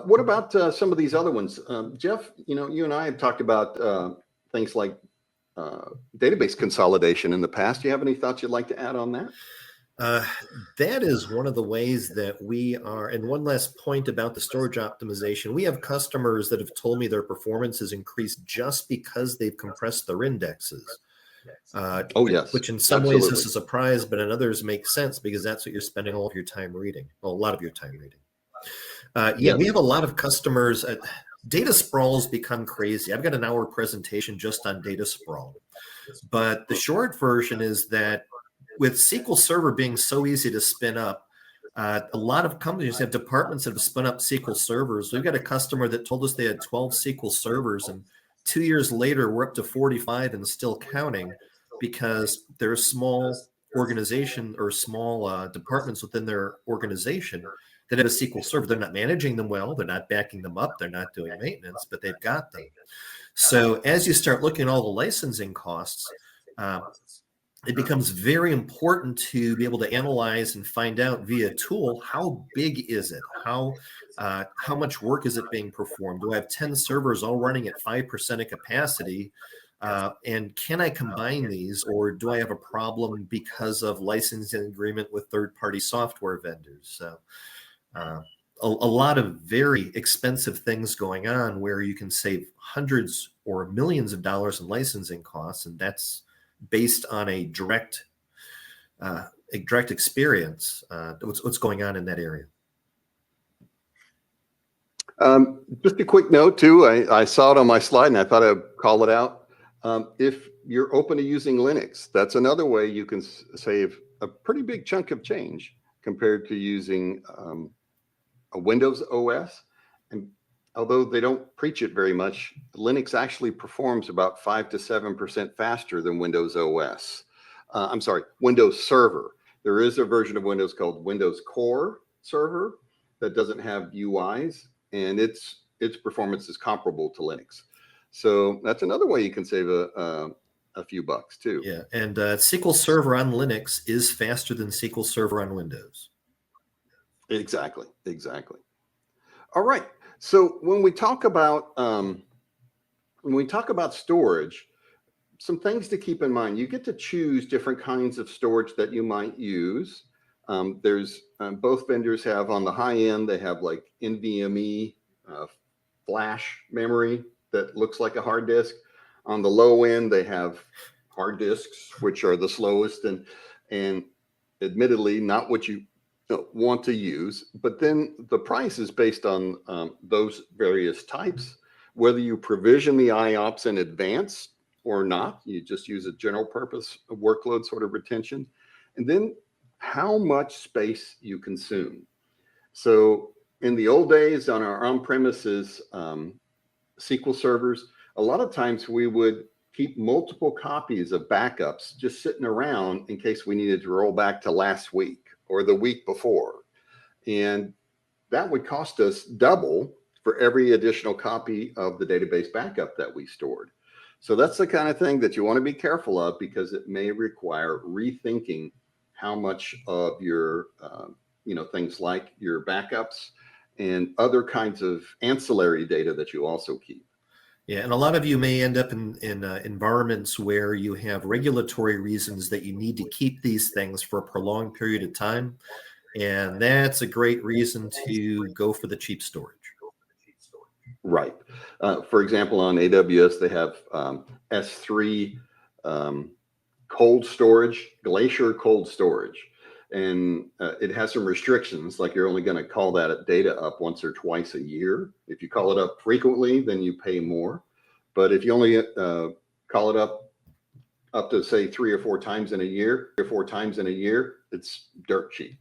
What about some of these other ones? Jeff, you and I have talked about things like database consolidation in the past. Do you have any thoughts you'd like to add on that? That is one of the ways that we are. And one last point about the storage optimization. We have customers that have told me their performance has increased just because they've compressed their indexes. Oh, yes. Which in some ways is a surprise, but in others makes sense because that's what you're spending all of your time reading. Well, a lot of your time reading. Yes. We have a lot of customers. Data sprawl's become crazy. I've got an hour presentation just on data sprawl. But the short version is that with SQL Server being so easy to spin up, a lot of companies have departments that have spun up SQL servers. We've got a customer that told us they had 12 SQL servers, and 2 years later, we're up to 45 and still counting because they're a small organization or small departments within their organization that have a SQL server. They're not managing them well. They're not backing them up. They're not doing maintenance, but they've got them. So as you start looking at all the licensing costs, it becomes very important to be able to analyze and find out via tool, how big is it? How much work is it being performed? Do I have 10 servers all running at 5% of capacity? And can I combine these, or do I have a problem because of licensing agreement with third-party software vendors? So a lot of very expensive things going on where you can save hundreds or millions of dollars in licensing costs, and that's based on a direct experience. What's going on in that area? Just a quick note too. I saw it on my slide and I thought I'd call it out. If you're open to using Linux, that's another way you can save a pretty big chunk of change compared to using a Windows OS. And although they don't preach it very much, Linux actually performs about 5 to 7% faster than Windows OS. I'm sorry, Windows Server. There is a version of Windows called Windows Core Server that doesn't have UIs, and its performance is comparable to Linux. So that's another way you can save a few bucks too. Yeah, and SQL Server on Linux is faster than SQL Server on Windows. Exactly. All right. So when we talk about storage, some things to keep in mind. You get to choose different kinds of storage that you might use. There's both vendors have on the high end, they have like NVMe flash memory that looks like a hard disk. On the low end, they have hard disks, which are the slowest and admittedly not what you want to use. But then the price is based on those various types, whether you provision the IOPS in advance or not. You just use a general purpose workload sort of retention, and then how much space you consume. So in the old days on our on-premises SQL servers, a lot of times we would keep multiple copies of backups just sitting around in case we needed to roll back to last week or the week before. And that would cost us double for every additional copy of the database backup that we stored. So that's the kind of thing that you want to be careful of, because it may require rethinking how much of your, things like your backups and other kinds of ancillary data that you also keep. Yeah, and a lot of you may end up in environments where you have regulatory reasons that you need to keep these things for a prolonged period of time. And that's a great reason to go for the cheap storage. Right. For example, on AWS, they have S3 cold storage, Glacier cold storage. And it has some restrictions, like you're only going to call that data up once or twice a year. If you call it up frequently, then you pay more. But if you only call it up to say 3 or 4 times in a year, it's dirt cheap.